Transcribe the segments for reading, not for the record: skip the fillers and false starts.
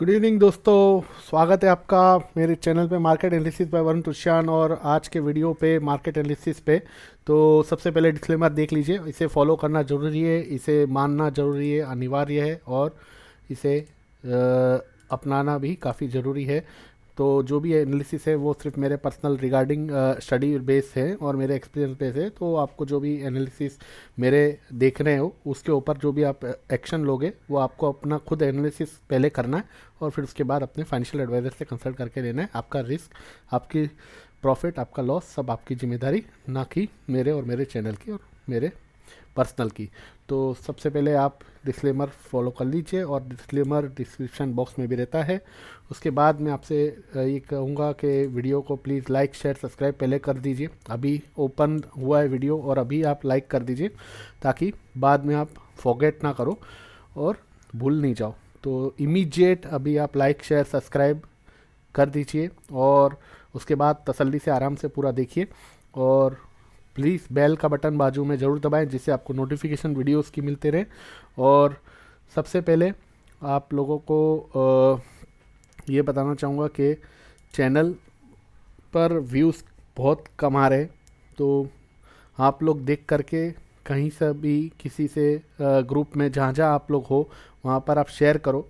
Good evening दोस्तों, स्वागत है आपका मेरे चैनल पे मार्केट एनालिसिस बाय वरुण तुषान। और आज के वीडियो पे मार्केट एनालिसिस पे तो सबसे पहले डिस्क्लेमर देख लीजिए। इसे फॉलो करना ज़रूरी है, इसे मानना ज़रूरी है, अनिवार्य है और इसे अपनाना भी काफ़ी ज़रूरी है। तो जो भी एनालिसिस है वो सिर्फ मेरे पर्सनल रिगार्डिंग स्टडी बेस है और मेरे एक्सपीरियंस बेस है। तो आपको जो भी एनालिसिस मेरे देख रहे हो उसके ऊपर जो भी आप एक्शन लोगे वो आपको अपना खुद एनालिसिस पहले करना है और फिर उसके बाद अपने फाइनेंशियल एडवाइज़र से कंसल्ट करके लेना है। आपका रिस्क, आपकी प्रॉफिट, आपका लॉस सब आपकी जिम्मेदारी, ना कि मेरे और मेरे चैनल की और मेरे पर्सनल की। तो सबसे पहले आप डिस्क्लेमर फॉलो कर लीजिए और डिस्क्लेमर डिस्क्रिप्शन बॉक्स में भी रहता है। उसके बाद मैं आपसे ये कहूँगा कि वीडियो को प्लीज़ लाइक शेयर सब्सक्राइब पहले कर दीजिए। अभी ओपन हुआ है वीडियो और अभी आप लाइक कर दीजिए ताकि बाद में आप फॉरगेट ना करो और भूल नहीं जाओ। तो इमीडिएट अभी आप लाइक शेयर सब्सक्राइब कर दीजिए और उसके बाद तसल्ली से आराम से पूरा देखिए और प्लीज़ बेल का बटन बाजू में ज़रूर दबाएं जिससे आपको नोटिफिकेशन वीडियोस की मिलते रहे। और सबसे पहले आप लोगों को ये बताना चाहूँगा कि चैनल पर व्यूज़ बहुत कम आ रहे, तो आप लोग देख करके कहीं से भी किसी से ग्रुप में जहाँ जहाँ आप लोग हो वहाँ पर आप शेयर करो,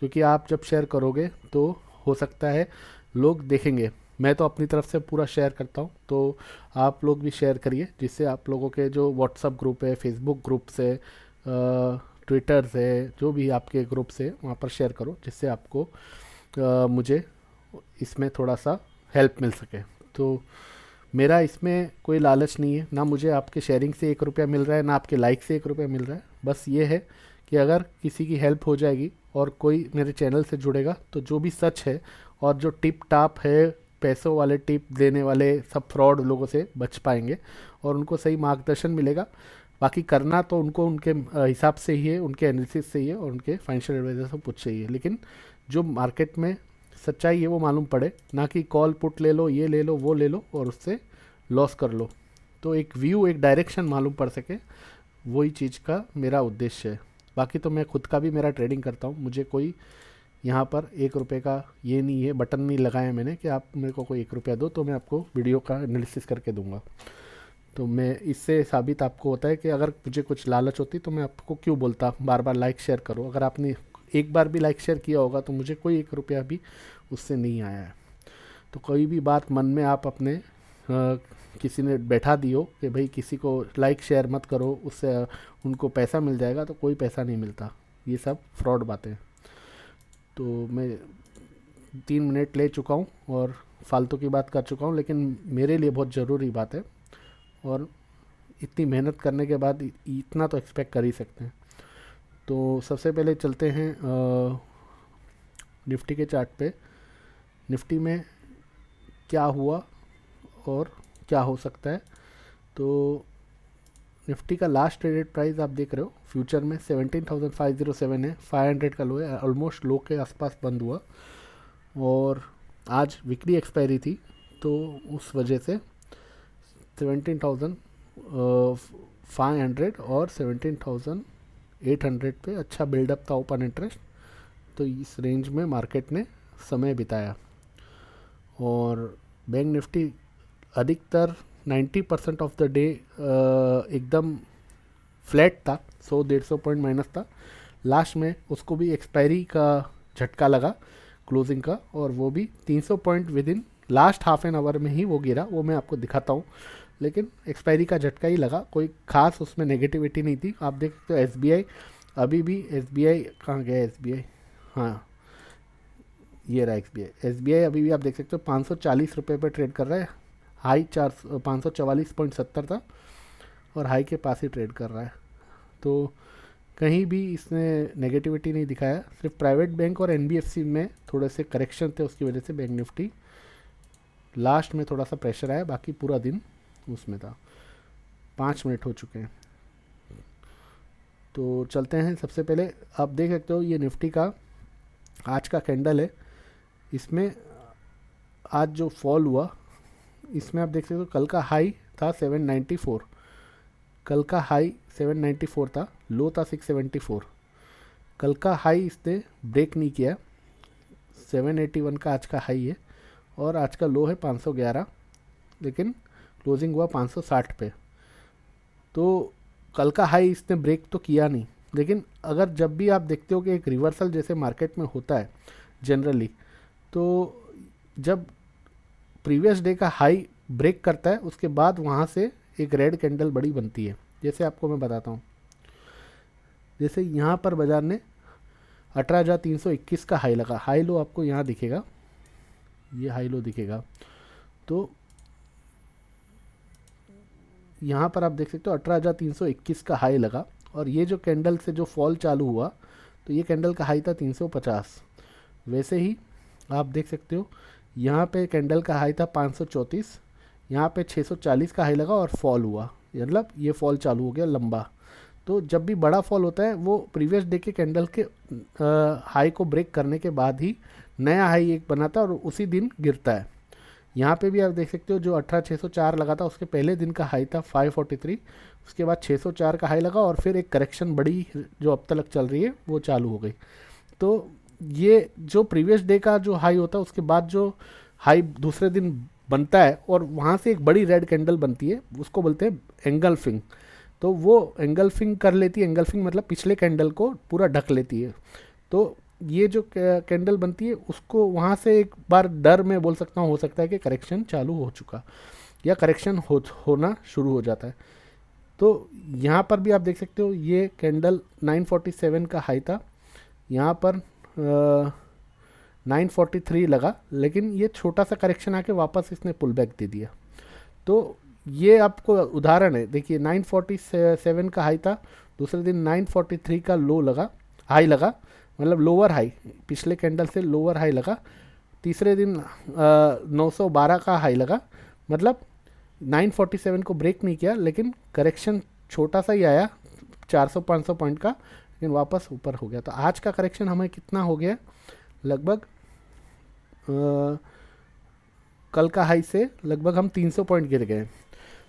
क्योंकि आप जब शेयर करोगे तो हो सकता है लोग देखेंगे। मैं तो अपनी तरफ से पूरा शेयर करता हूँ, तो आप लोग भी शेयर करिए जिससे आप लोगों के जो व्हाट्सअप ग्रुप है, फेसबुक ग्रुप से, ट्विटर से, जो भी आपके ग्रुप से वहाँ पर शेयर करो जिससे आपको मुझे इसमें थोड़ा सा हेल्प मिल सके। तो मेरा इसमें कोई लालच नहीं है, ना मुझे आपके शेयरिंग से 1 रुपया मिल रहा है, ना आपके लाइक से 1 रुपया मिल रहा है। बस ये है कि अगर किसी की हेल्प हो जाएगी और कोई मेरे चैनल से जुड़ेगा तो जो भी सच है और जो टिप टाप है, पैसों वाले टिप देने वाले सब फ्रॉड लोगों से बच पाएंगे और उनको सही मार्गदर्शन मिलेगा। बाकी करना तो उनको उनके हिसाब से ही है, उनके एनालिसिस से ही है और उनके फाइनेंशियल एडवाइजर से पूछ चाहिए। लेकिन जो मार्केट में सच्चाई है वो मालूम पड़े, ना कि कॉल पुट ले लो, ये ले लो, वो ले लो और उससे लॉस कर लो। तो एक व्यू, एक डायरेक्शन मालूम पड़ सके, वही चीज़ का मेरा उद्देश्य है। बाकी तो मैं खुद का भी मेरा ट्रेडिंग करता हूँ, मुझे कोई यहाँ पर 1 रुपये का ये नहीं है, बटन नहीं लगाया मैंने कि आप मेरे को कोई 1 रुपया दो तो मैं आपको वीडियो का एनालिसिस करके दूंगा। तो मैं इससे साबित आपको होता है कि अगर मुझे कुछ लालच होती तो मैं आपको क्यों बोलता बार बार लाइक शेयर करो। अगर आपने एक बार भी लाइक शेयर किया होगा तो मुझे कोई 1 रुपया भी उससे नहीं आया है। तो कोई भी बात मन में आप अपने किसी ने बैठा दी हो कि भाई किसी को लाइक शेयर मत करो, उससे उनको पैसा मिल जाएगा, तो कोई पैसा नहीं मिलता। ये सब फ्रॉड बातें। तो मैं 3 मिनट ले चुका हूँ और फालतू की बात कर चुका हूँ, लेकिन मेरे लिए बहुत ज़रूरी बात है और इतनी मेहनत करने के बाद इतना तो एक्सपेक्ट कर ही सकते हैं। तो सबसे पहले चलते हैं निफ्टी के चार्ट पे। निफ्टी में क्या हुआ और क्या हो सकता है। तो निफ्टी का लास्ट ट्रेडेड प्राइस आप देख रहे हो फ्यूचर में 17,507 है, 500 का लो है, ऑलमोस्ट लो के आसपास बंद हुआ और आज वीकली एक्सपायरी थी तो उस वजह से 17,500 और 17,800 पे अच्छा बिल्डअप था ओपन इंटरेस्ट। तो इस रेंज में मार्केट ने समय बिताया और बैंक निफ्टी अधिकतर 90% ऑफ द डे एकदम फ्लैट था, 100-150 पॉइंट माइनस था। लास्ट में उसको भी एक्सपायरी का झटका लगा क्लोजिंग का, और वो भी 300 point with in last half an hour में ही वो गिरा। वो मैं आपको दिखाता हूँ, लेकिन एक्सपायरी का झटका ही लगा, कोई खास उसमें नेगेटिविटी नहीं थी। आप देख सकते हो एसबीआई अभी भी, एसबीआई कहाँ गया एसबीआई, हाँ ये रहा एसबीआई। एसबीआई अभी भी आप देख सकते हो 540 रुपये पर ट्रेड कर रहा है। हाई 544.70 था और हाई के पास ही ट्रेड कर रहा है। तो कहीं भी इसने नेगेटिविटी नहीं दिखाया। सिर्फ प्राइवेट बैंक और एनबीएफसी में थोड़े से करेक्शन थे, उसकी वजह से बैंक निफ्टी लास्ट में थोड़ा सा प्रेशर आया, बाकी पूरा दिन उसमें था। 5 मिनट हो चुके हैं तो चलते हैं। सबसे पहले आप देख सकते हो ये निफ्टी का आज का कैंडल है। इसमें आज जो फॉल हुआ इसमें आप देख सकते हो कल का हाई था 794, कल का हाई 794 था, लो था 674। कल का हाई इसने ब्रेक नहीं किया, 781 का आज का हाई है और आज का लो है 511, लेकिन क्लोजिंग हुआ 560 पे। तो कल का हाई इसने ब्रेक तो किया नहीं, लेकिन अगर जब भी आप देखते हो कि एक रिवर्सल जैसे मार्केट में होता है जनरली, तो जब प्रीवियस डे का हाई ब्रेक करता है उसके बाद वहाँ से एक रेड कैंडल बड़ी बनती है। जैसे आपको मैं बताता हूँ, जैसे यहाँ पर बाजार ने 18,321 का हाई लगा, हाई लो आपको यहाँ दिखेगा, ये हाई लो दिखेगा। तो यहाँ पर आप देख सकते हो 18,321 का हाई लगा और ये जो कैंडल से जो फॉल चालू हुआ तो ये कैंडल का हाई था 350। वैसे ही आप देख सकते हो यहाँ पे कैंडल का हाई था 534, यहाँ पे 640 का हाई लगा और फॉल हुआ, मतलब ये फॉल चालू हो गया लंबा। तो जब भी बड़ा फॉल होता है वो प्रीवियस डे के कैंडल के हाई को ब्रेक करने के बाद ही नया हाई एक बनाता है और उसी दिन गिरता है। यहाँ पे भी आप देख सकते हो जो 18,604 लगा था उसके पहले दिन का हाई था 543, उसके बाद 604 का हाई लगा और फिर एक करेक्शन बड़ी जो अब तक चल रही है वो चालू हो गई। तो ये जो प्रीवियस डे का जो हाई होता है उसके बाद जो हाई दूसरे दिन बनता है और वहाँ से एक बड़ी रेड कैंडल बनती है, उसको बोलते हैं एंगल्फिंग। तो वो एंगल्फिंग कर लेती है, एंगल्फिंग मतलब पिछले कैंडल को पूरा ढक लेती है। तो ये जो कैंडल बनती है उसको वहाँ से एक बार डर में बोल सकता हूँ, हो सकता है कि करेक्शन चालू हो चुका या करेक्शन होना शुरू हो जाता है। तो यहाँ पर भी आप देख सकते हो ये कैंडल 947 का हाई था, यहाँ पर 943 लगा, लेकिन ये छोटा सा करेक्शन आके वापस इसने पुल बैक दे दिया। तो ये आपको उदाहरण है, देखिए 947 का हाई था, दूसरे दिन 943 का लो लगा, हाई लगा, मतलब लोअर हाई, पिछले कैंडल से लोअर हाई लगा। तीसरे दिन 912 का हाई लगा, मतलब 947 को ब्रेक नहीं किया, लेकिन करेक्शन छोटा सा ही आया 400-500 पॉइंट का, लेकिन वापस ऊपर हो गया। तो आज का करेक्शन हमें कितना हो गया, लगभग कल का हाई से लगभग हम 300 पॉइंट गिर गए।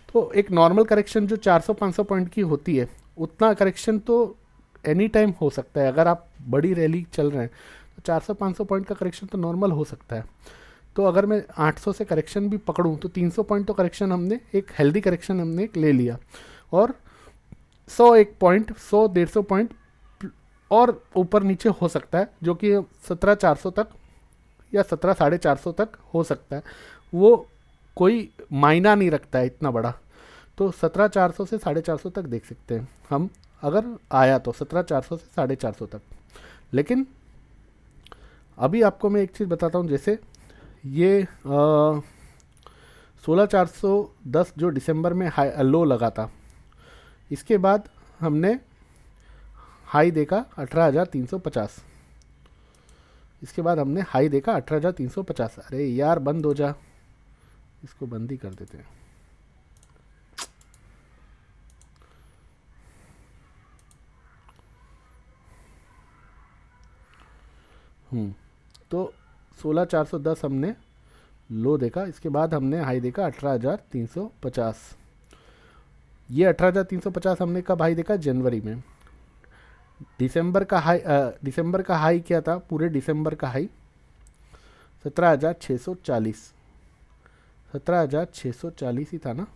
तो एक नॉर्मल करेक्शन जो 400-500 पॉइंट की होती है, उतना करेक्शन तो एनी टाइम हो सकता है। अगर आप बड़ी रैली चल रहे हैं तो 400-500 पॉइंट का करेक्शन तो नॉर्मल हो सकता है। तो अगर मैं 800 से करेक्शन भी पकड़ूं तो 300 पॉइंट तो करेक्शन हमने एक हेल्दी करेक्शन हमने एक ले लिया, और 101 पॉइंट 100-150 पॉइंट और ऊपर नीचे हो सकता है, जो कि 17,400 तक या 17,450 तक हो सकता है। वो कोई मायना नहीं रखता है इतना बड़ा। तो 17,400 से 450 तक देख सकते हैं हम, अगर आया तो 17,400 से 450 तक। लेकिन अभी आपको मैं एक चीज़ बताता हूँ, जैसे ये 16,410 जो दिसंबर में लो लगा था, इसके बाद हमने हाई देखा 18,350, इसके बाद हमने हाई देखा 18,350। अरे यार बंद हो जा, इसको बंद ही कर देते हैं। तो 16,410 हमने लो देखा, इसके बाद हमने हाई देखा 18,350। ये 18,350 हमने कब हाई देखा, जनवरी में। दिसंबर का हाई क्या था, पूरे दिसंबर का हाई 17,640, 17,640 ही था ना,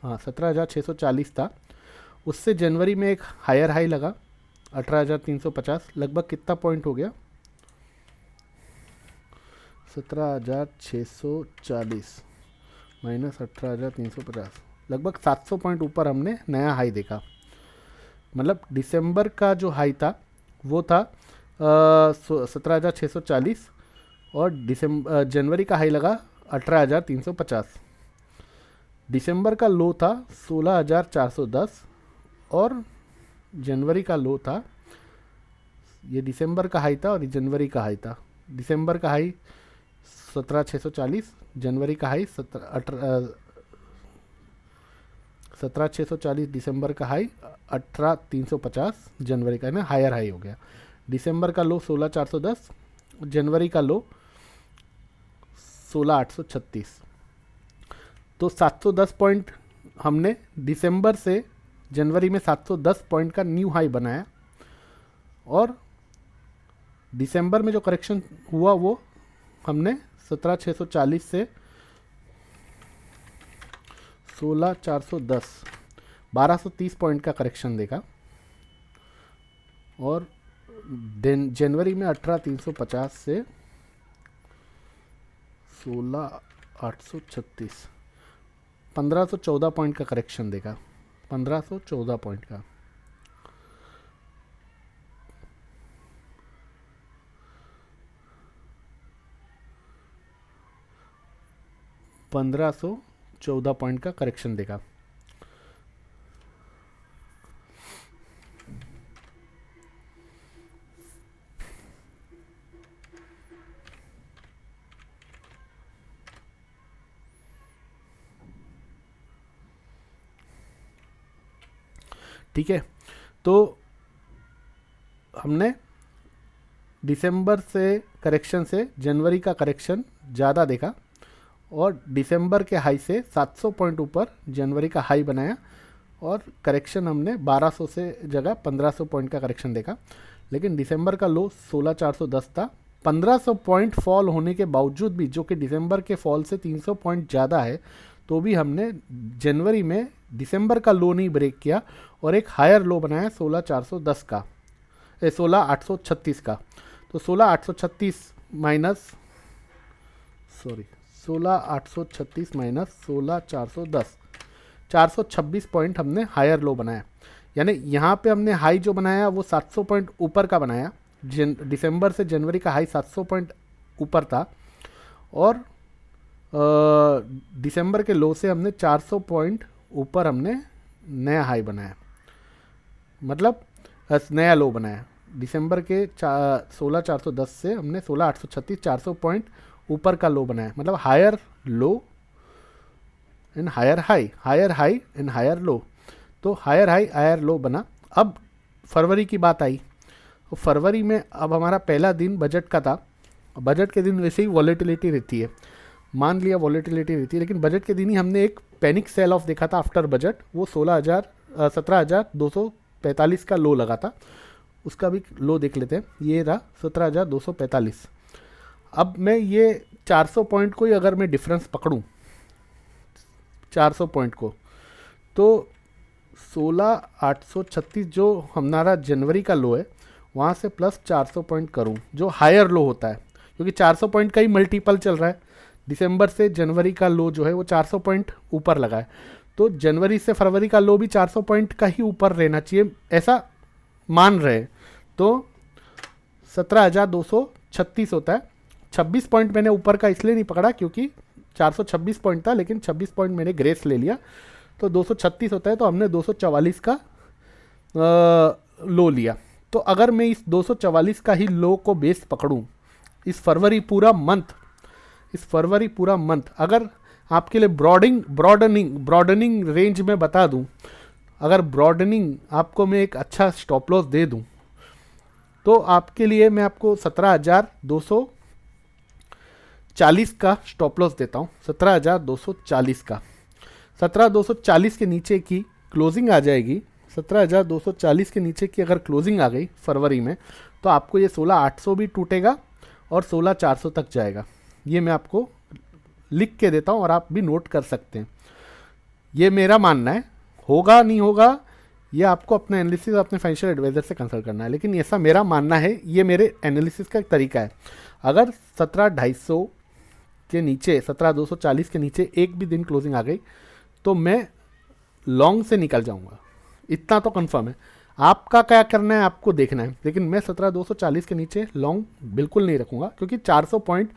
हाँ 17,640 था। उससे जनवरी में एक हायर हाई लगा 18,350, लगभग कितना पॉइंट हो गया, 17,640 माइनस 18,350, लगभग 700 पॉइंट ऊपर हमने नया हाई देखा। मतलब दिसंबर का जो हाई था वो था 17,640 और जनवरी का हाई लगा 18,350। दिसंबर का लो था 16,410 और जनवरी का लो था, ये दिसंबर का हाई था और जनवरी का हाई था। दिसंबर का हाई 17,640, जनवरी का हाई 17,640, दिसंबर का हाई 18,350, जनवरी का ना हायर हाई हो गया। दिसंबर का लो 16,410, जनवरी का लो 16,836। तो 710 पॉइंट हमने दिसंबर से जनवरी में 710 पॉइंट का न्यू हाई बनाया, और दिसंबर में जो करेक्शन हुआ वो हमने 17,640 से 16,410 1230 पॉइंट का करेक्शन देगा। और जनवरी में 18,350 से 16,836 1514 पॉइंट का करेक्शन देगा, 1514 पॉइंट का। $1,514 पॉइंट का करेक्शन देगा। ठीक है, तो हमने दिसंबर से करेक्शन से जनवरी का करेक्शन ज़्यादा देखा और दिसंबर के हाई से 700 पॉइंट ऊपर जनवरी का हाई बनाया और करेक्शन हमने 1200 से जगह 1500 पॉइंट का करेक्शन देखा। लेकिन दिसंबर का लो 16,410 था। 1500 पॉइंट फॉल होने के बावजूद भी, जो कि दिसंबर के फॉल से 300 पॉइंट ज़्यादा है, तो भी हमने जनवरी में दिसंबर का लो नहीं ब्रेक किया और एक हायर लो बनाया 16,410 का, 16,836 का। तो 16,836 माइनस 16,410 426 पॉइंट हमने हायर लो बनाया। यानी यहाँ पे हमने हाई जो बनाया वो 700 पॉइंट ऊपर का बनाया। दिसंबर से जनवरी का हाई 700 पॉइंट ऊपर था और दिसंबर के लो से हमने 400 पॉइंट ऊपर हमने नया हाई बनाया, मतलब नया लो बनाया। दिसंबर के 16,410 से हमने 16,836 400 पॉइंट ऊपर का लो बनाया, मतलब higher low and higher high, higher high and higher low. तो हायर हाई हायर लो बना। अब फरवरी की बात आई, तो फरवरी में अब हमारा पहला दिन बजट का था। बजट के दिन वैसे ही वॉलेटिलिटी रहती है, मान लिया वॉलेटिलिटी रहती है, लेकिन बजट के दिन ही हमने एक पैनिक सेल ऑफ देखा था आफ्टर बजट। वो 17,245 का लो लगा था, उसका भी लो देख लेते हैं। ये रहा 17,245। अब मैं ये 400 पॉइंट को ही अगर मैं डिफरेंस पकड़ूं 400 पॉइंट को, तो 16,836 जो हमारा जनवरी का लो है वहाँ से प्लस 400 पॉइंट करूँ जो हायर लो होता है, क्योंकि 400 पॉइंट का ही मल्टीपल चल रहा है। दिसंबर से जनवरी का लो जो है वो 400 पॉइंट ऊपर लगा है, तो जनवरी से फरवरी का लो भी 400 पॉइंट का ही ऊपर रहना चाहिए, ऐसा मान रहे। तो 17,236 होता है। 26 पॉइंट मैंने ऊपर का इसलिए नहीं पकड़ा क्योंकि 426 पॉइंट था, लेकिन 26 पॉइंट मैंने ग्रेस ले लिया, तो 236 होता है। तो हमने 244 का लो लिया। तो अगर मैं इस 244 का ही लो को बेस पकड़ूं, इस फरवरी पूरा मंथ अगर आपके लिए ब्रॉडनिंग रेंज में बता दूं, अगर ब्रॉडनिंग आपको मैं एक अच्छा स्टॉप लॉस दे दूं, तो आपके लिए मैं आपको 17,240 का स्टॉप लॉस देता हूं। 17,240 का, 17,240 के नीचे की क्लोजिंग आ जाएगी। 17,240 के नीचे की अगर क्लोजिंग आ गई फरवरी में, तो आपको ये 16,800 भी टूटेगा और 16,400 तक जाएगा। ये मैं आपको लिख के देता हूँ और आप भी नोट कर सकते हैं। ये मेरा मानना है, होगा नहीं होगा ये आपको अपना एनालिसिस अपने फाइनेंशियल एडवाइजर से कंसल्ट करना है, लेकिन ऐसा मेरा मानना है, ये मेरे एनालिसिस का एक तरीका है। अगर 17,250 के नीचे, 17,240 के नीचे एक भी दिन क्लोजिंग आ गई तो मैं लॉन्ग से निकल जाऊंगा, इतना तो कंफर्म है। आपका क्या करना है आपको देखना है, लेकिन मैं 17,240 के नीचे लॉन्ग बिल्कुल नहीं रखूंगा, क्योंकि 400 पॉइंट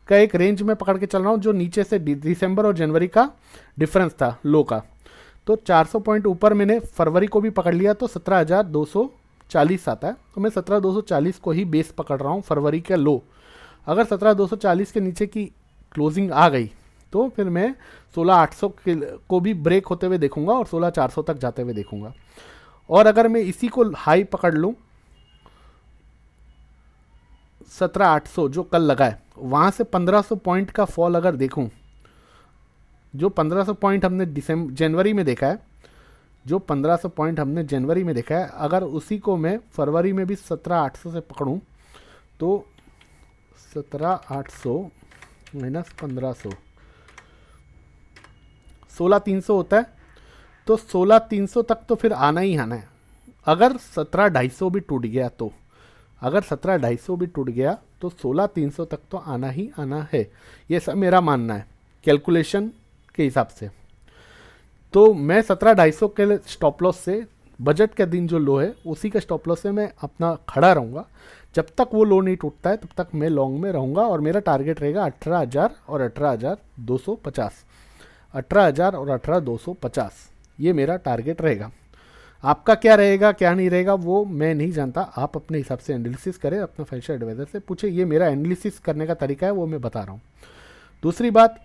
का एक रेंज में पकड़ के चल रहा हूं, जो नीचे से दिसंबर और जनवरी का डिफरेंस था लो का। तो 400 पॉइंट ऊपर मैंने फरवरी को भी पकड़ लिया, तो 17,240 आता है। तो मैं 17,240 को ही बेस पकड़ रहा हूँ फरवरी का लो। अगर 17,240 के नीचे की क्लोजिंग आ गई तो फिर मैं 16,800 को भी ब्रेक होते हुए देखूंगा और 16,400 तक जाते हुए देखूंगा। और अगर मैं इसी को हाई पकड़ लूँ 17,800 जो कल लगा है, वहाँ से 1,500 पॉइंट का फॉल अगर देखूं, जो 1,500 पॉइंट हमने जनवरी में देखा है, जो 1,500 पॉइंट हमने जनवरी में देखा है, अगर उसी को मैं फरवरी में भी 17,800 से पकड़ूं तो 17,800 माइनस 1,500, 16,300 होता है। तो 16,300 तक तो फिर आना ही आना है। अगर 17,250 भी टूट गया तो, अगर 17,250 भी टूट गया तो 16,300 तक तो आना ही आना है। ये सब मेरा मानना है कैलकुलेशन के हिसाब से। तो मैं 17,250 के स्टॉप लॉस से, बजट के दिन जो लो है उसी के स्टॉप लॉस से मैं अपना खड़ा रहूँगा। जब तक वो लो नहीं टूटता है तब तक मैं लॉन्ग में रहूँगा और मेरा टारगेट रहेगा 18,000 और 18,250, 18,000 और 18,250, ये मेरा टारगेट रहेगा। आपका क्या रहेगा क्या नहीं रहेगा वो मैं नहीं जानता, आप अपने हिसाब से एनालिसिस करें, अपना फाइनेंशियल एडवाइजर से पूछे। ये मेरा एनालिसिस करने का तरीका है, वो मैं बता रहा हूँ। दूसरी बात,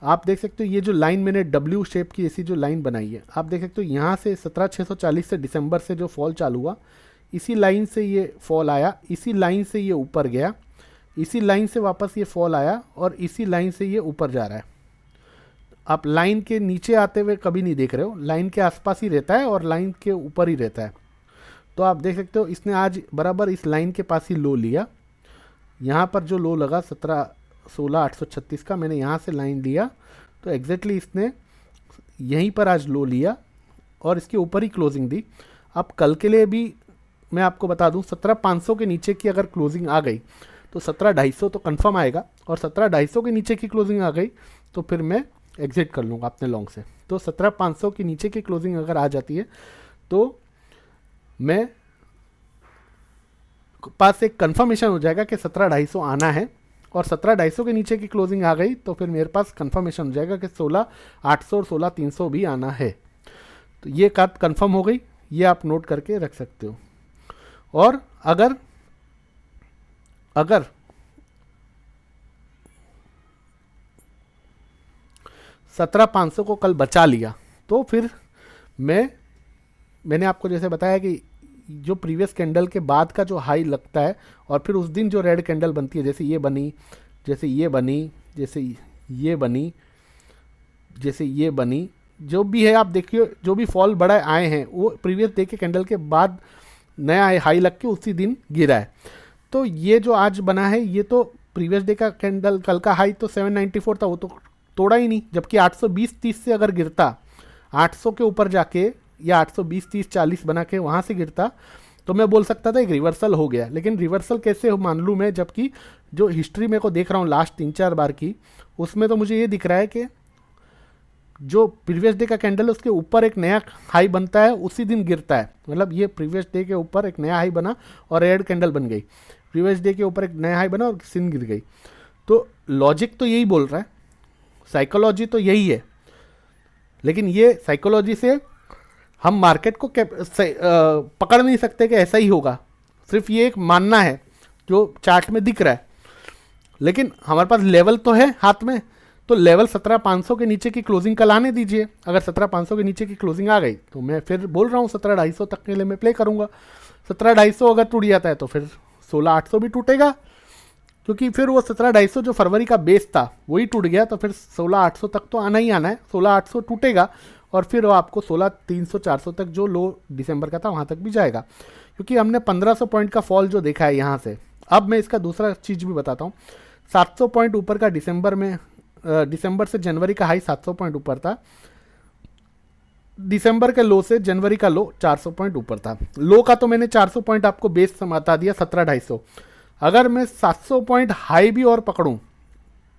आप देख सकते हो ये जो लाइन मैंने डब्ल्यू शेप की ऐसी जो लाइन बनाई है, आप देख सकते हो यहाँ से 17,640 से दिसंबर से जो फॉल चालू हुआ, इसी लाइन से ये फॉल आया, इसी लाइन से ये ऊपर गया, इसी लाइन से वापस ये फॉल आया और इसी लाइन से ये ऊपर जा रहा है। आप लाइन के नीचे आते हुए कभी नहीं देख रहे हो, लाइन के आसपास ही रहता है और लाइन के ऊपर ही रहता है। तो आप देख सकते हो इसने आज बराबर इस लाइन के पास ही लो लिया। यहाँ पर जो लो लगा 16,836 का, मैंने यहाँ से लाइन लिया तो एग्जैक्टली इसने यहीं पर आज लो लिया और इसके ऊपर ही क्लोजिंग दी। अब कल के लिए भी मैं आपको बता दूं, 17,500 के नीचे की अगर क्लोजिंग आ गई तो 17,250 तो कंफर्म आएगा, और 17,250 के नीचे की क्लोजिंग आ गई तो फिर मैं एग्जिट कर लूँगा अपने लॉन्ग से। तो 17,500 के नीचे की क्लोजिंग अगर आ जाती है तो मैं पास एक कंफर्मेशन हो जाएगा कि 17,250 आना है, और 17,250 के नीचे की क्लोजिंग आ गई तो फिर मेरे पास कंफर्मेशन हो जाएगा कि 16,800 और 16,300 भी आना है। तो ये बात कंफर्म हो गई, ये आप नोट करके रख सकते हो। और अगर 17,500 को कल बचा लिया तो फिर मैंने आपको जैसे बताया कि जो प्रीवियस कैंडल के बाद का जो हाई लगता है और फिर उस दिन जो रेड कैंडल बनती है, जैसे ये बनी, जैसे ये बनी, जैसे ये बनी, जैसे ये बनी, जो भी है आप देखिए, जो भी फॉल बड़ा आए हैं वो प्रीवियस डे के कैंडल के बाद नया हाई लग के उसी दिन गिरा है। तो ये जो आज बना है ये तो प्रीवियस डे का कैंडल, कल का हाई तो 794 था, वो तो तोड़ा ही नहीं। जबकि 820-30 से अगर गिरता, 800 के ऊपर जाके या 820-30-40 बना के वहाँ से गिरता तो मैं बोल सकता था एक रिवर्सल हो गया। लेकिन रिवर्सल कैसे मान लूँ मैं, जबकि जो हिस्ट्री मेरे को देख रहा हूँ लास्ट 3-4 बार की, उसमें तो मुझे ये दिख रहा है कि जो प्रीवियस डे का कैंडल है उसके ऊपर एक नया हाई बनता है, उसी दिन गिरता है। मतलब ये प्रीवियस डे के ऊपर एक नया हाई बना और रेड कैंडल बन गई, प्रीवियस डे के ऊपर एक नया हाई बना और सिन गिर गई। तो लॉजिक तो यही बोल रहा है, साइकोलॉजी तो यही है, लेकिन ये साइकोलॉजी से हम मार्केट को पकड़ नहीं सकते कि ऐसा ही होगा। सिर्फ ये एक मानना है जो चार्ट में दिख रहा है, लेकिन हमारे पास लेवल तो है हाथ में। तो लेवल 17,500 के नीचे की क्लोजिंग कल आने दीजिए। अगर 17,500 के नीचे की क्लोजिंग आ गई तो मैं फिर बोल रहा हूँ 17,250 तक के लिए मैं प्ले करूँगा। 17,250 अगर टूट जाता है तो फिर 16,800 भी टूटेगा, क्योंकि फिर वो 17,250 जो फरवरी का बेस था वही टूट गया, तो फिर 16,800 तक तो आना ही आना है। 16,800 टूटेगा और फिर वो आपको 16,300-400 तक जो लो दिसंबर का था वहाँ तक भी जाएगा, क्योंकि हमने 1,500 पॉइंट का फॉल जो देखा है यहाँ से। अब मैं इसका दूसरा चीज़ भी बताता हूँ। 700 पॉइंट ऊपर का दिसंबर से जनवरी का हाई 700 पॉइंट ऊपर था, दिसंबर के लो से जनवरी का लो 400 पॉइंट ऊपर था। लो का तो मैंने 400 पॉइंट आपको बेस बता दिया 17,250। अगर मैं 700 पॉइंट हाई भी और पकड़ूं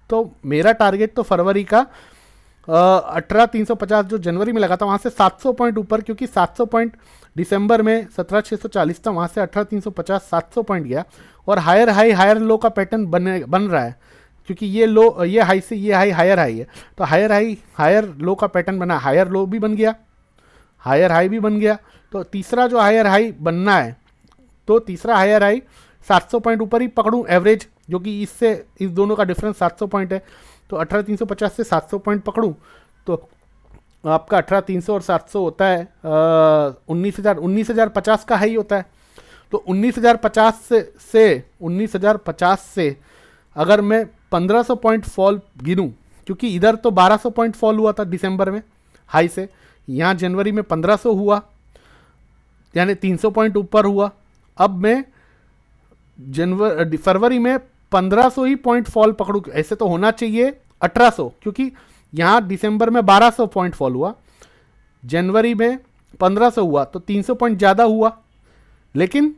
तो मेरा टारगेट तो फरवरी का 18,350 जो जनवरी में लगा था वहाँ से 700 पॉइंट ऊपर, क्योंकि 700 पॉइंट दिसंबर में 17,640 था, वहाँ से 18,350 700 पॉइंट गया और हायर हाई हायर लो का पैटर्न बन रहा है, क्योंकि ये लो, ये हाई से ये हाई हायर हाई है, तो हायर हाई हायर लो का पैटर्न बना, हायर लो भी बन गया, हायर हाई भी बन गया। तो तीसरा जो हायर हाई बनना है, तो तीसरा हायर हाई 700 पॉइंट ऊपर ही पकड़ूं एवरेज, जो कि इससे इस दोनों का डिफरेंस 700 पॉइंट है। तो 18,350 से 700 पॉइंट पकड़ूं तो आपका 18,300 और 700 होता है 19,050 का हाई होता है। तो 19,050 से अगर मैं 1,500 पॉइंट फॉल गिनूं, क्योंकि इधर तो 1,200 पॉइंट फॉल हुआ था दिसंबर में हाई से, यहाँ जनवरी में 1,500 हुआ, यानी 300 पॉइंट ऊपर हुआ। अब मैं फरवरी में 1500 ही पॉइंट फॉल पकड़ू, ऐसे तो होना चाहिए 1800, क्योंकि यहाँ दिसंबर में 1200 पॉइंट फॉल हुआ, जनवरी में 1500 हुआ, तो 300 पॉइंट ज़्यादा हुआ। लेकिन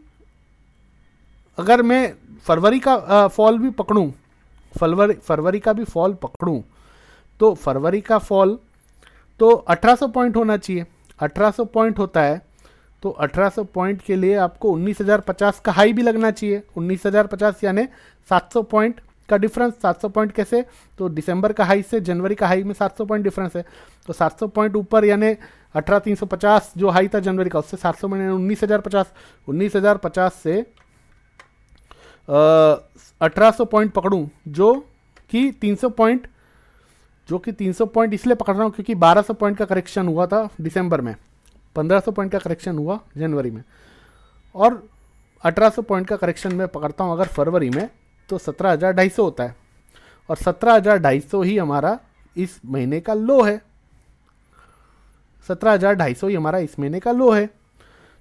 अगर मैं फरवरी का फॉल भी पकड़ूं, फरवरी का भी फॉल पकड़ूं, तो फरवरी का फॉल तो 1800 पॉइंट होना चाहिए। 1800 पॉइंट होता है तो 1800 पॉइंट के लिए आपको 19050 का हाई भी लगना चाहिए। 19050 यानी 700 पॉइंट का डिफरेंस। 700 पॉइंट कैसे, तो दिसंबर का हाई से जनवरी का हाई में 700 पॉइंट डिफरेंस है, तो 700 पॉइंट ऊपर यानी 18350 जो हाई था जनवरी का, उससे 700 पॉइंट 19050। 19050 से 1800 पॉइंट पकड़ूं, जो कि 300 पॉइंट, इसलिए पकड़ रहा हूँ क्योंकि 1200 पॉइंट का करेक्शन हुआ था दिसंबर में, 1500 पॉइंट का करेक्शन हुआ जनवरी में, और 1800 पॉइंट का करेक्शन में पकड़ता हूँ अगर फरवरी में, तो 17250 होता है, और 17250 ही हमारा इस महीने का लो है। 17250 ही हमारा इस महीने का लो है।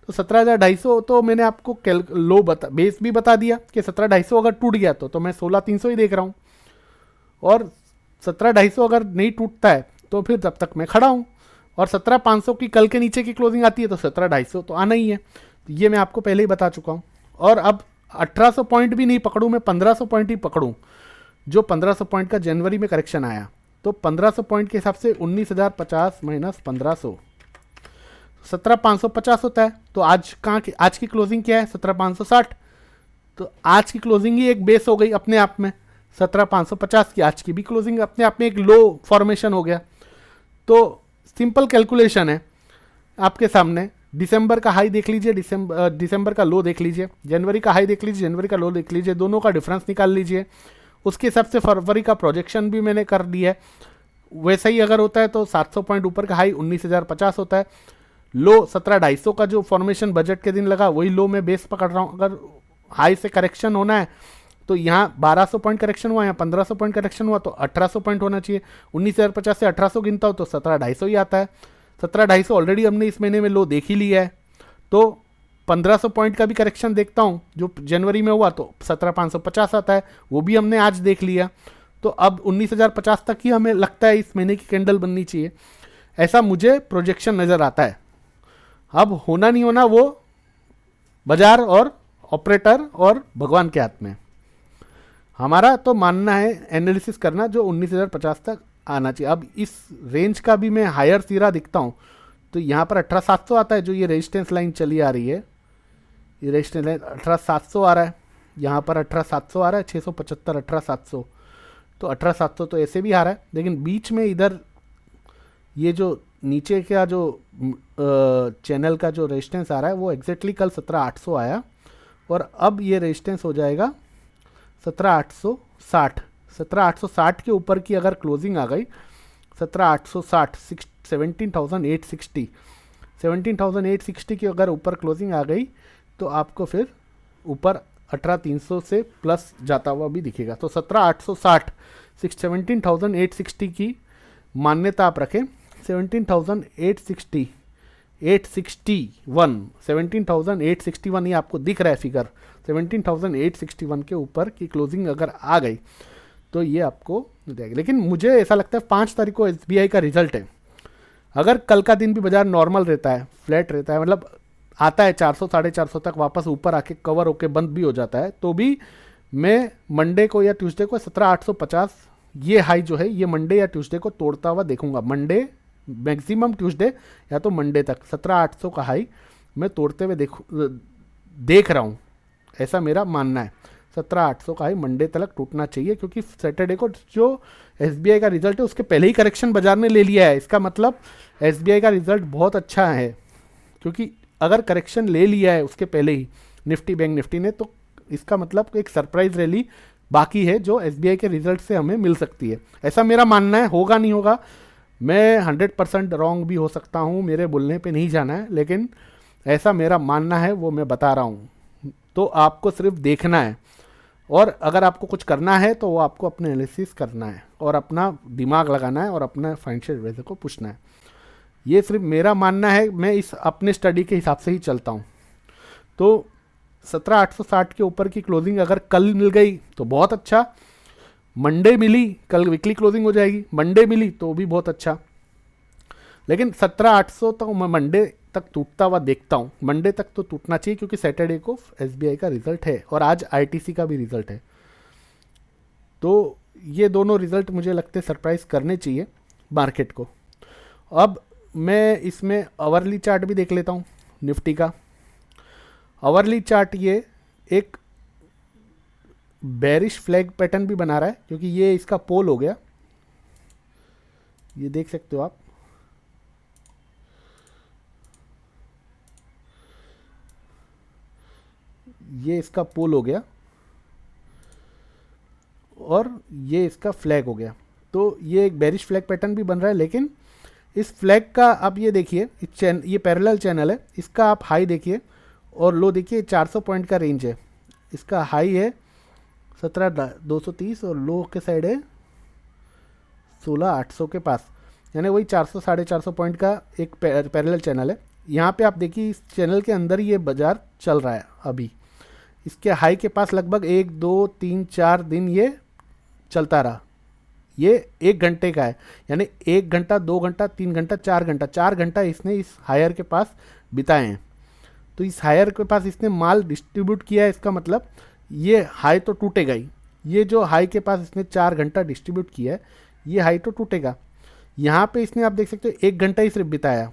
तो 17250 तो मैंने आपको लो बेस भी बता दिया कि 17250 अगर टूट गया तो मैं 16300 ही देख रहा हूँ, और 17250 अगर नहीं टूटता है तो फिर तब तक मैं खड़ा हूँ, और 17500 की कल के नीचे की क्लोजिंग आती है तो 17250 तो आना ही है। तो ये मैं आपको पहले ही बता चुका हूँ। और अब 1800 पॉइंट भी नहीं पकड़ूँ, मैं 1500 पॉइंट ही पकड़ूँ, जो 1500 पॉइंट का जनवरी में करेक्शन आया, तो 1500 पॉइंट के हिसाब से 19050 माइनस 1500 17550 होता है। तो आज की क्लोजिंग क्या है, 17560। तो आज की क्लोजिंग ही एक बेस हो गई अपने आप में। 17550 की आज की भी क्लोजिंग अपने आप में एक लो फॉर्मेशन हो गया। तो सिंपल कैलकुलेशन है आपके सामने। दिसंबर का हाई देख लीजिए, दिसंबर का लो देख लीजिए, जनवरी का हाई देख लीजिए, जनवरी का लो देख लीजिए, दोनों का डिफरेंस निकाल लीजिए। उसके हिसाब से फरवरी का प्रोजेक्शन भी मैंने कर दिया है। वैसा ही अगर होता है तो 700 पॉइंट ऊपर का हाई 19050 होता है, लो 17250 का जो फॉर्मेशन बजट के दिन लगा वही लो में बेस पकड़ रहा हूँ। अगर हाई से करेक्शन होना है तो यहाँ 1200 पॉइंट करेक्शन हुआ, यहाँ 1500 पॉइंट करेक्शन हुआ, तो 1800 पॉइंट होना चाहिए। 19050 से 1800 गिनता हूँ तो 17250 ही आता है। 17250 ऑलरेडी हमने इस महीने में लो देख ही लिया है। तो 1500 पॉइंट का भी करेक्शन देखता हूँ जो जनवरी में हुआ, तो 17550 आता है, वो भी हमने आज देख लिया। तो अब 19050 तक ही हमें लगता है इस महीने की कैंडल बननी चाहिए, ऐसा मुझे प्रोजेक्शन नज़र आता है। अब होना नहीं होना वो बाजार और ऑपरेटर और भगवान के हाथ में। हमारा तो मानना है एनालिसिस करना जो 19050 तक आना चाहिए। अब इस रेंज का भी मैं हायर सिरा दिखता हूँ, तो यहाँ पर 18700 आता है, जो ये रेजिस्टेंस लाइन चली आ रही है, ये रेजिस्टेंस लाइन 18700 आ रहा है, यहाँ पर 18700 आ रहा है, 675 18700, तो 18700 तो ऐसे भी आ रहा है। लेकिन बीच में इधर ये जो नीचे का जो चैनल का जो रेजिस्टेंस आ रहा है वो एग्जैक्टली कल 17800 आया, और अब ये रेजिस्टेंस हो जाएगा 17860। 17860 के ऊपर की अगर क्लोजिंग आ गई, 17860 17860 17860 की अगर ऊपर क्लोजिंग आ गई तो आपको फिर ऊपर 18300 से प्लस जाता हुआ भी दिखेगा। तो 17860 17860 की मान्यता आप रखें। 17860 861 17861 ये आपको दिख रहा है फिगर। 17861 के ऊपर की क्लोजिंग अगर आ गई तो ये आपको देगा। लेकिन मुझे ऐसा लगता है 5 तारीख को SBI का रिजल्ट है। अगर कल का दिन भी बाजार नॉर्मल रहता है, फ्लैट रहता है, मतलब आता है 400 450 तक वापस ऊपर आके कवर होके बंद भी हो जाता है, तो भी मैं मंडे को या ट्यूसडे को 17850 ये हाई जो है ये मंडे या ट्यूसडे को तोड़ता हुआ देखूंगा। मंडे मैक्सिमम ट्यूसडे या तो मंडे तक 17800 का हाई मैं तोड़ते हुए देख रहा हूँ, ऐसा मेरा मानना है। 17800 का हाई मंडे तक टूटना चाहिए, क्योंकि सैटरडे को जो SBI का रिजल्ट है उसके पहले ही करेक्शन बाजार ने ले लिया है। इसका मतलब SBI का रिजल्ट बहुत अच्छा है, क्योंकि अगर करेक्शन ले लिया है उसके पहले ही निफ्टी बैंक निफ्टी ने, तो इसका मतलब एक सरप्राइज रैली बाकी है जो SBI के रिजल्ट से हमें मिल सकती है, ऐसा मेरा मानना है। होगा नहीं होगा, मैं 100% रॉन्ग भी हो सकता हूँ, मेरे बोलने पे नहीं जाना है, लेकिन ऐसा मेरा मानना है वो मैं बता रहा हूँ। तो आपको सिर्फ देखना है, और अगर आपको कुछ करना है तो वो आपको अपने एनालिसिस करना है और अपना दिमाग लगाना है और अपना फाइनेंशियल एडवाइजर को पूछना है। ये सिर्फ मेरा मानना है, मैं इस अपने स्टडी के हिसाब से ही चलता हूँ। तो 17,860 के ऊपर की क्लोजिंग अगर कल मिल गई तो बहुत अच्छा, मंडे मिली, कल वीकली क्लोजिंग हो जाएगी, मंडे मिली तो भी बहुत अच्छा, लेकिन 17,800 तक मैं मंडे तक टूटता हुआ देखता हूँ। मंडे तक तो टूटना चाहिए क्योंकि सैटरडे को एसबीआई का रिजल्ट है और आज आईटीसी का भी रिजल्ट है। तो ये दोनों रिजल्ट मुझे लगते सरप्राइज करने चाहिए मार्केट को। अब मैं इसमें आवरली चार्ट भी देख लेता हूँ निफ्टी का। आवरली चार्ट ये एक बेरिश फ्लैग पैटर्न भी बना रहा है क्योंकि ये इसका पोल हो गया, ये देख सकते हो आप। ये इसका पोल हो गया और ये इसका फ्लैग हो गया, तो ये एक बेरिश फ्लैग पैटर्न भी बन रहा है। लेकिन इस फ्लैग का आप ये देखिए, ये पैरेलल चैनल है, इसका आप हाई देखिए और लो देखिए, 400 पॉइंट का रेंज है। इसका हाई है 17,230 और लो के साइड है 16,800 के पास, यानी वही 400 450 पॉइंट का एक पैरेलल चैनल है। यहाँ पे आप देखिए इस चैनल के अंदर ही ये बाजार चल रहा है अभी। इसके हाई के पास लगभग 1 2 3 4 दिन ये चलता रहा। ये 1 घंटे का है, यानी 1 घंटा 2 घंटा 3 घंटा 4 घंटा इसने इस हायर के पास बिताए हैं। तो इस हायर के पास इसने माल डिस्ट्रीब्यूट किया है, इसका मतलब ये हाई तो टूटेगा ही। ये जो हाई के पास इसने 4 घंटा डिस्ट्रीब्यूट किया है, ये हाई तो टूटेगा। यहाँ पे इसने आप देख सकते हो 1 घंटा ही सिर्फ बिताया,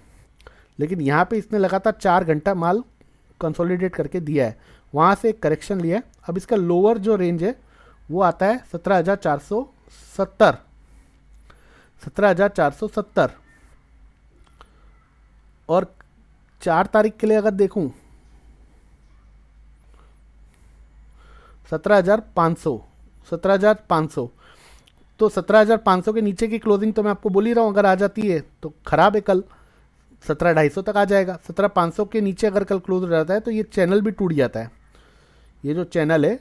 लेकिन यहाँ पे इसने लगातार 4 घंटा माल कंसोलिडेट करके दिया है। वहाँ से एक करेक्शन लिया है। अब इसका लोअर जो रेंज है वो आता है 17,470, 17,470। और 4 तारीख के लिए अगर देखूं 17,500, 17,500, तो 17,500 के नीचे की क्लोजिंग तो मैं आपको बोल ही रहा हूँ, अगर आ जाती है तो खराब है। कल 17,250 तक आ जाएगा। 17,500 के नीचे अगर कल क्लोज हो जाता है तो ये चैनल भी टूट जाता है। ये जो चैनल है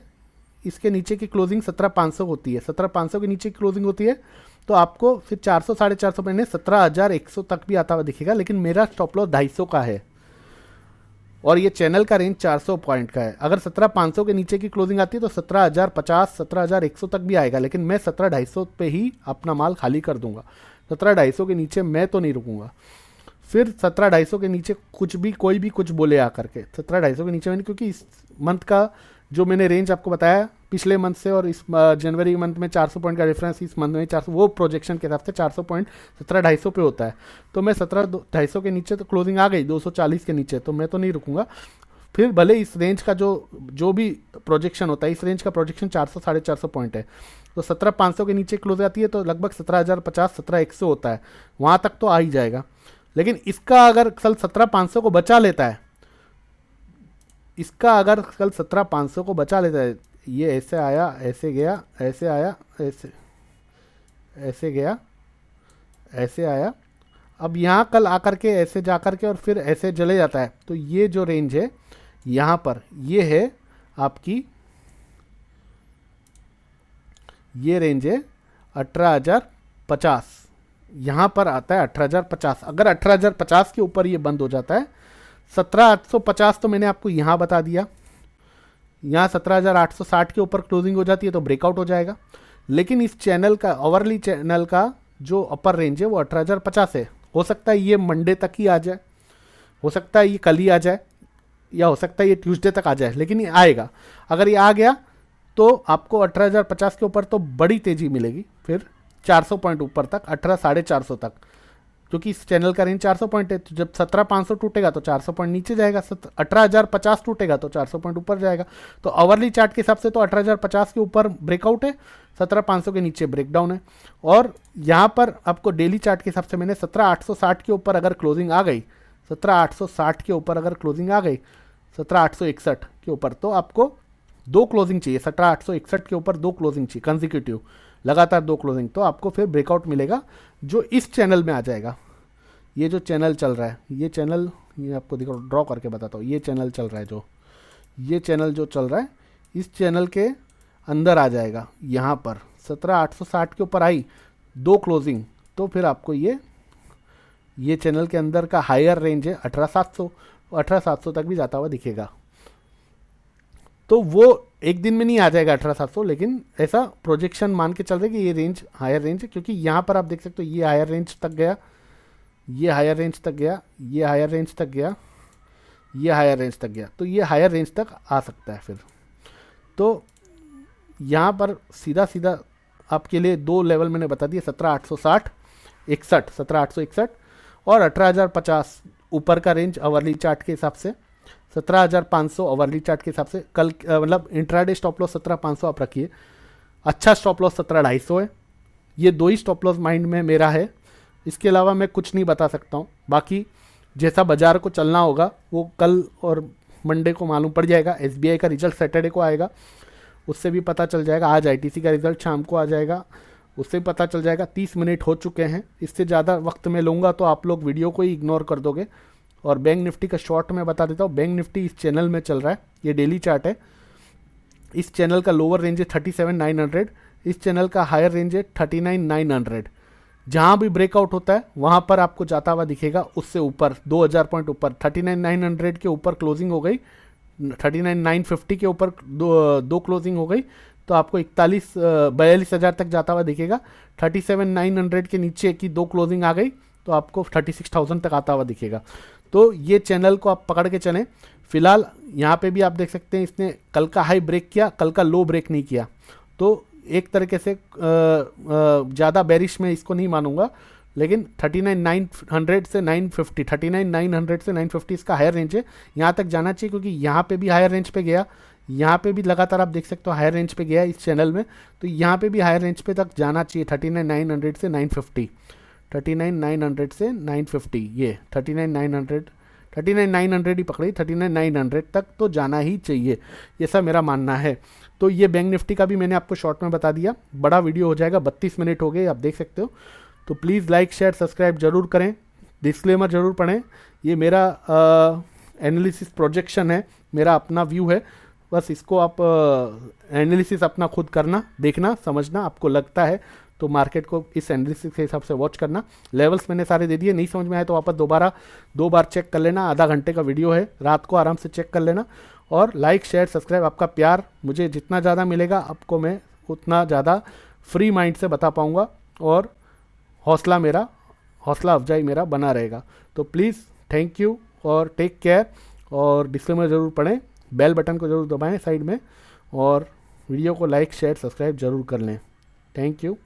इसके नीचे की क्लोजिंग 17,500 होती है। 17,500 के नीचे की क्लोजिंग होती है तो आपको फिर 400 450 महीने 17,100 तक भी आता हुआ दिखेगा, लेकिन मेरा स्टॉप लॉस 250 का है और ये चैनल का रेंज 400 पॉइंट का है। अगर 17,500 के नीचे की क्लोजिंग आती है तो 17,050 17,100 तक भी आएगा, लेकिन मैं 17,250 पे ही अपना माल खाली कर दूंगा। 17,250 के नीचे मैं तो नहीं रुकूंगा। फिर 17,250 के नीचे कुछ भी कोई भी कुछ बोले आ करके 17,250 के नीचे मैंने, क्योंकि इस मंथ का जो मैंने रेंज आपको बताया पिछले मंथ से और इस जनवरी मंथ में 400 पॉइंट का डिफरेंस, इस मंथ में 400, वो प्रोजेक्शन के हिसाब से 400 पॉइंट 17,250 पे होता है। तो मैं 17,250 के नीचे तो क्लोजिंग आ गई 240 के नीचे, तो मैं तो नहीं रुकूंगा। फिर भले इस रेंज का जो भी प्रोजेक्शन होता है, इस रेंज का प्रोजेक्शन 400 450 पॉइंट है, तो 17,500 के नीचे क्लोज आती है तो लगभग 17,050 17,100 होता है, वहाँ तक तो आ ही जाएगा। लेकिन इसका अगर कल 17,500 को बचा लेता है, इसका अगर कल 17,500 को बचा लेता है, ये ऐसे आया ऐसे गया ऐसे आया ऐसे ऐसे गया ऐसे आया, अब यहाँ कल आकर के ऐसे जा कर के और फिर ऐसे चले जाता है, तो ये जो रेंज है यहाँ पर ये है आपकी, ये रेंज है 18,050, यहाँ पर आता है 18,050। अगर 18,050 के ऊपर ये बंद हो जाता है, 17,850 तो मैंने आपको यहाँ बता दिया, यहाँ 17,860 के ऊपर क्लोजिंग हो जाती है तो ब्रेकआउट हो जाएगा। लेकिन इस चैनल का ओवरली चैनल का जो अपर रेंज है वो 18,050 है। हो सकता है ये मंडे तक ही आ जाए, हो सकता है ये कल ही आ जाए, या हो सकता है ये ट्यूसडे तक आ जाए, लेकिन ये आएगा। अगर ये आ गया तो आपको 18,050 के ऊपर तो बड़ी तेज़ी मिलेगी, फिर 400 पॉइंट ऊपर तक, 18,450 तक, क्योंकि इस चैनल का रेंज 400 पॉइंट है। तो जब 17,500 टूटेगा तो 400 पॉइंट नीचे जाएगा, 18,050 टूटेगा तो 400 पॉइंट ऊपर जाएगा। तो आवरली चार्ट के हिसाब से तो 18,050 के ऊपर ब्रेकआउट है, 17,500 के नीचे ब्रेकडाउन है। और यहाँ पर आपको डेली चार्ट के हिसाब से मैंने 17,860 के ऊपर अगर क्लोजिंग आ गई, 17,860 के ऊपर अगर क्लोजिंग आ गई, 17,861 के ऊपर, तो आपको 2 क्लोजिंग चाहिए। 17,861 के ऊपर 2 क्लोजिंग चाहिए कंसेक्यूटिव, लगातार 2 क्लोजिंग, तो आपको फिर ब्रेकआउट मिलेगा जो इस चैनल में आ जाएगा। ये जो चैनल चल रहा है, ये चैनल, ये आपको देखो ड्रॉ करके बताता हूँ, ये चैनल चल रहा है, जो ये चैनल जो चल रहा है, इस चैनल के अंदर आ जाएगा। यहाँ पर 17,860 के ऊपर आई 2 क्लोजिंग, तो फिर आपको ये चैनल के अंदर का हायर रेंज है 18,700, 18,700 तक भी जाता हुआ दिखेगा। तो वो एक दिन में नहीं आ जाएगा 18,700, लेकिन ऐसा प्रोजेक्शन मान के चल रहे कि ये रेंज हायर रेंज है, क्योंकि यहाँ पर आप देख सकते हो ये हायर रेंज तक गया, ये हायर रेंज तक गया, ये हायर रेंज तक गया, ये हायर रेंज तक गया, तो ये हायर रेंज तक आ सकता है फिर। तो यहाँ पर सीधा सीधा आपके लिए दो लेवल मैंने बता दिए, 17,860 17,861 और 18,050 ऊपर का रेंज अवरली चार्ट के हिसाब से, 17,500 ओवरली चार्ट के हिसाब से। कल मतलब इंट्राडे स्टॉप लॉस 17,500 आप रखिए, अच्छा स्टॉप लॉस 17,250 है। ये दो ही स्टॉप लॉस माइंड में मेरा है, इसके अलावा मैं कुछ नहीं बता सकता हूँ। बाकी जैसा बाजार को चलना होगा वो कल और मंडे को मालूम पड़ जाएगा। SBI का रिजल्ट सैटरडे को आएगा, उससे भी पता चल जाएगा। आज ITC का रिजल्ट शाम को आ जाएगा, उससे भी पता चल जाएगा। 30 मिनट हो चुके हैं, इससे ज़्यादा वक्त मैं लूँगा तो आप लोग वीडियो को ही इग्नोर कर दोगे। और बैंक निफ्टी का शॉर्ट में बता देता हूँ। बैंक निफ्टी इस चैनल में चल रहा है, ये डेली चार्ट है। इस चैनल का लोअर रेंज है 37,900, इस चैनल का हायर रेंज है 39,900। जहाँ भी ब्रेकआउट होता है वहाँ पर आपको जाता हुआ दिखेगा, उससे ऊपर 2000 पॉइंट ऊपर। 39,900 के ऊपर क्लोजिंग हो गई, 39,950 के ऊपर दो क्लोजिंग हो गई, तो आपको 42,000 तक जाता हुआ दिखेगा। 37,900 के नीचे की दो क्लोजिंग आ गई तो आपको 36,000 तक आता हुआ दिखेगा। तो ये चैनल को आप पकड़ के चलें। फिलहाल यहाँ पे भी आप देख सकते हैं, इसने कल का हाई ब्रेक किया, कल का लो ब्रेक नहीं किया, तो एक तरीके से ज़्यादा बेरिश में इसको नहीं मानूंगा। लेकिन 39,900 से 950, 39,900 से 950 इसका हायर रेंज है, यहाँ तक जाना चाहिए, क्योंकि यहाँ पे भी हायर रेंज पे गया, यहाँ पे भी लगातार आप देख सकते हो हायर रेंज पे गया इस चैनल में, तो यहाँ पे भी हायर रेंज पे तक जाना चाहिए। 39,900 से 950, 39,900 से 950, ये 39,900 ही पकड़ी, 39,900 तक तो जाना ही चाहिए, ऐसा मेरा मानना है। तो ये बैंक निफ्टी का भी मैंने आपको शॉर्ट में बता दिया। बड़ा वीडियो हो जाएगा, 32 मिनट हो गए, आप देख सकते हो। तो प्लीज़ लाइक शेयर सब्सक्राइब जरूर करें, डिस्क्लेमर जरूर पढ़ें। ये मेरा एनालिसिस प्रोजेक्शन है, मेरा अपना व्यू है, बस इसको आप एनालिसिस अपना खुद करना, देखना, समझना। आपको लगता है तो मार्केट को इस एनालिसिस के हिसाब से वॉच करना। लेवल्स मैंने सारे दे दिए, नहीं समझ में आए तो वापस दोबारा 2 बार चेक कर लेना। आधा घंटे का वीडियो है, रात को आराम से चेक कर लेना। और लाइक शेयर सब्सक्राइब, आपका प्यार मुझे जितना ज़्यादा मिलेगा आपको मैं उतना ज़्यादा फ्री माइंड से बता पाऊँगा, और हौसला अफजाई मेरा बना रहेगा। तो प्लीज़ थैंक यू और टेक केयर, और डिस्क्लेमर ज़रूर पढ़ें, बेल बटन को ज़रूर दबाएं साइड में, और वीडियो को लाइक शेयर सब्सक्राइब जरूर कर लें। Thank you.